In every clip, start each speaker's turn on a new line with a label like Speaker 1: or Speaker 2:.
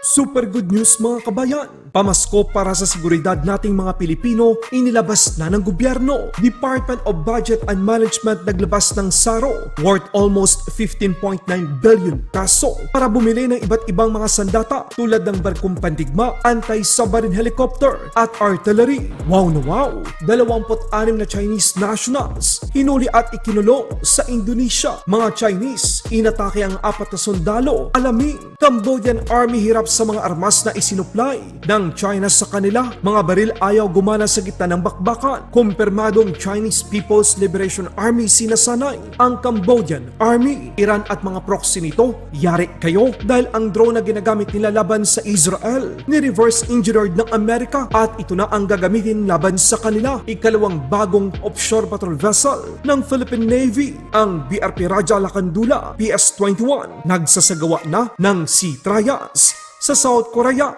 Speaker 1: Super good news mga kabayan! Pamasko para sa seguridad nating mga Pilipino, inilabas na ng gobyerno. Department of Budget and Management naglabas ng SARO worth almost 15.9 billion peso para bumili ng iba't ibang mga sandata tulad ng barkong pandigma, anti-submarine helicopter at artillery. Wow na wow! 26 na Chinese nationals hinuli at ikinulong sa Indonesia. Mga Chinese, inatake ang 4 na sundalo. Alamin, Cambodian Army hirap sa mga armas na isinuplay ng China sa kanila. Mga baril ayaw gumana sa gitna ng bakbakan. Kumpirmadong Chinese People's Liberation Army sinasanay ang Cambodian Army. Iran at mga proxy nito, yari kayo dahil ang drone na ginagamit nila laban sa Israel ni-reverse engineered ng Amerika at ito na ang gagamitin laban sa kanila. Ikalawang bagong offshore patrol vessel ng Philippine Navy, ang BRP Raja Lakandula PS-21, nagsasagawa na ng sea trials sa South Korea.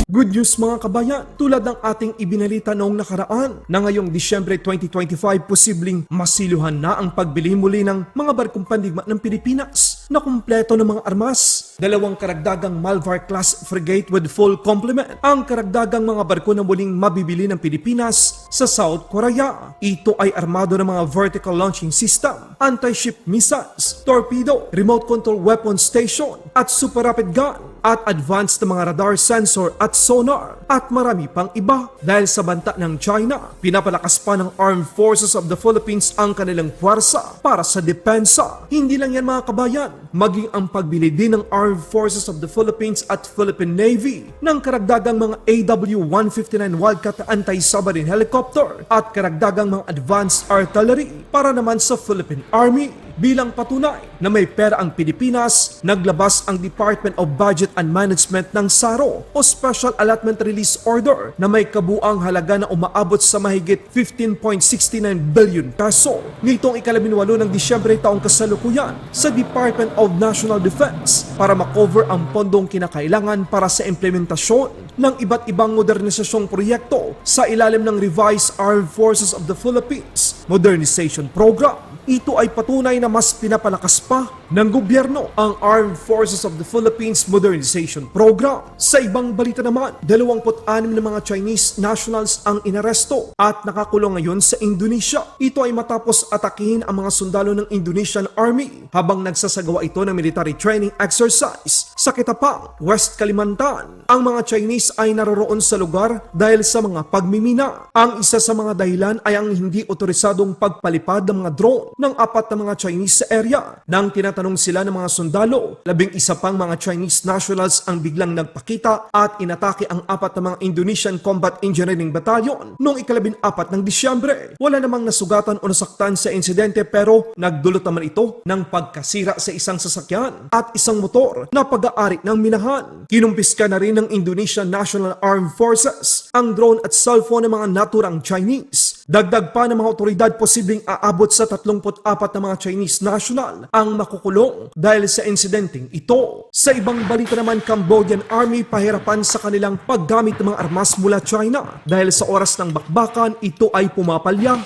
Speaker 1: Good news mga kabayan, tulad ng ating ibinalita noong nakaraan na ngayong Disyembre 2025 posibleng masiluhan na ang pagbili muli ng mga barkong pandigma ng Pilipinas na kumpleto ng mga armas. 2 karagdagang Malvar-class frigate with full complement ang karagdagang mga barko na muling mabibili ng Pilipinas sa South Korea. Ito ay armado ng mga vertical launching system, anti-ship missiles, torpedo, remote control weapon station at super rapid gun at advanced na mga radar sensor at sonar at marami pang iba. Dahil sa banta ng China, pinapalakas pa ng Armed Forces of the Philippines ang kanilang puwersa para sa depensa. Hindi lang yan mga kabayan, maging ang pagbili din ng Armed Forces of the Philippines at Philippine Navy ng karagdagang mga AW-159 Wildcat anti-submarine helicopter at karagdagang mga advanced artillery para naman sa Philippine Army. Bilang patunay na may pera ang Pilipinas, naglabas ang Department of Budget and Management ng SARO o Special Allotment Release Order na may kabuang halaga na umaabot sa mahigit 15.69 billion peso. Nitong ika-18 ng Disyembre taong kasalukuyan sa Department of National Defense para makover ang pondong kinakailangan para sa implementasyon ng iba't ibang modernisasyong proyekto sa ilalim ng Revised Armed Forces of the Philippines Modernization Program. Ito ay patunay na mas pinapalakas pa ng gobyerno ang Armed Forces of the Philippines Modernization Program. Sa ibang balita naman, 26 na mga Chinese nationals ang inaresto at nakakulong ngayon sa Indonesia. Ito ay matapos atakihin ang mga sundalo ng Indonesian Army habang nagsasagawa ito ng military training exercise sa Ketapang, West Kalimantan. Ang mga Chinese ay naroroon sa lugar dahil sa mga pagmimina. Ang isa sa mga dahilan ay ang hindi otorisadong pagpalipad ng mga drone ng 4 na mga Chinese sa area. Nang tinatanong sila ng mga sundalo, 11 pang mga Chinese nationals ang biglang nagpakita at inatake ang 4 na mga Indonesian Combat Engineering Battalion noong ika-14 ng Disyembre. Wala namang nasugatan o nasaktan sa insidente pero nagdulot naman ito ng pagkasira sa isang sasakyan at isang motor na pag-aari ng minahan. Kinumpiska na rin ng Indonesian National Armed Forces ang drone at cellphone ng mga naturang Chinese. Dagdag pa ng mga otoridad, posibleng aabot sa 34 na mga Chinese national ang makukulong dahil sa insidenteng ito. Sa ibang balita naman, Cambodian Army pahirapan sa kanilang paggamit ng mga armas mula China dahil sa oras ng bakbakan ito ay pumapalya.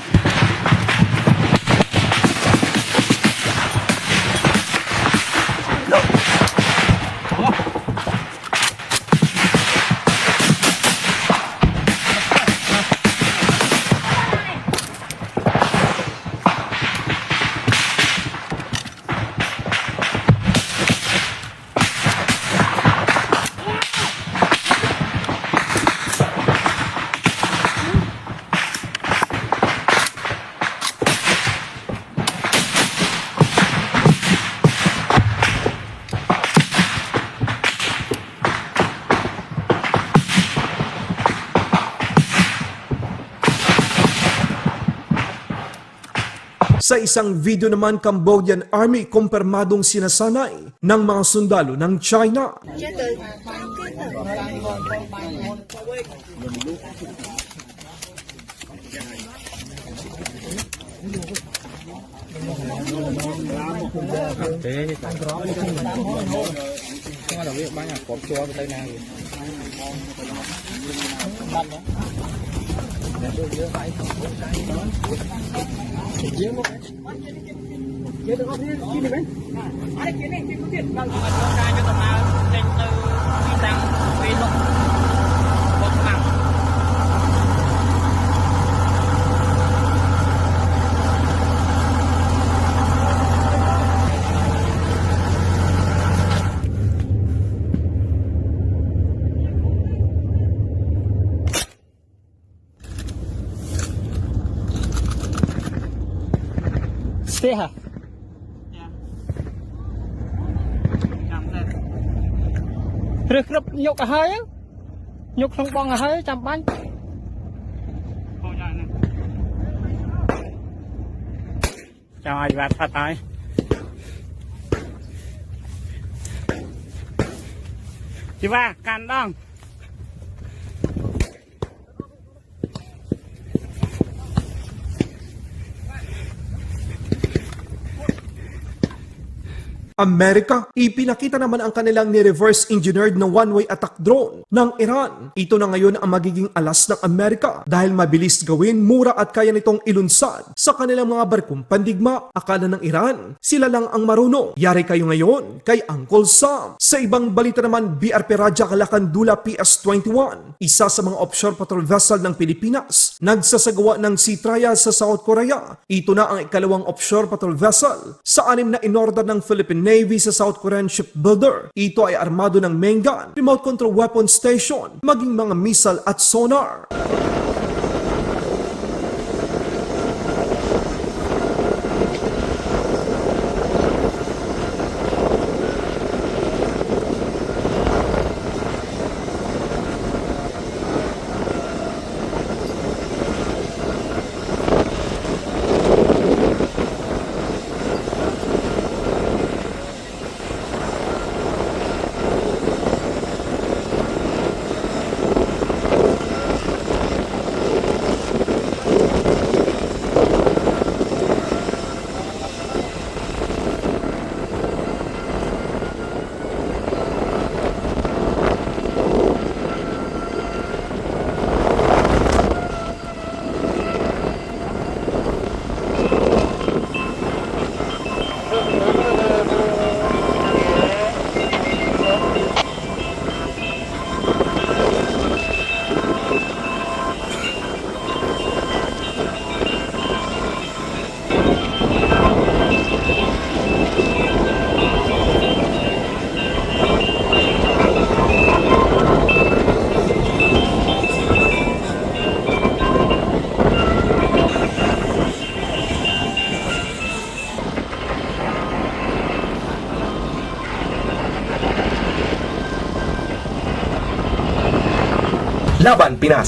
Speaker 1: Sa isang video naman, Cambodian Army kumpirmadong sinasanay ng mga sundalo ng China.
Speaker 2: Ada kini ikutin. Kalau ada yang kenal center bidang belok Bokang. Stay ha. Rực rực nhục cả hai á, nhục xong bong cả hai chăm bánh. Chào ai bạn phát tay. Chị ba can đong.
Speaker 1: Amerika, ipinakita naman ang kanilang ni-reverse engineered na one-way attack drone ng Iran. Ito na ngayon ang magiging alas ng Amerika dahil mabilis gawin, mura at kaya nitong ilunsad sa kanilang mga barkong pandigma. Akala ng Iran, sila lang ang marunong. Yari kayo ngayon kay Uncle Sam. Sa ibang balita naman, BRP Raja Kalakandula PS-21, isa sa mga offshore patrol vessel ng Pilipinas, nagsasagawa ng sea trial sa South Korea. Ito na ang ikalawang offshore patrol vessel sa 6 na inorder ng Philippine Navy sa South Korean shipbuilder. Ito ay armado ng main gun, remote control weapon station, maging mga missile at sonar.
Speaker 3: Laban Pinas.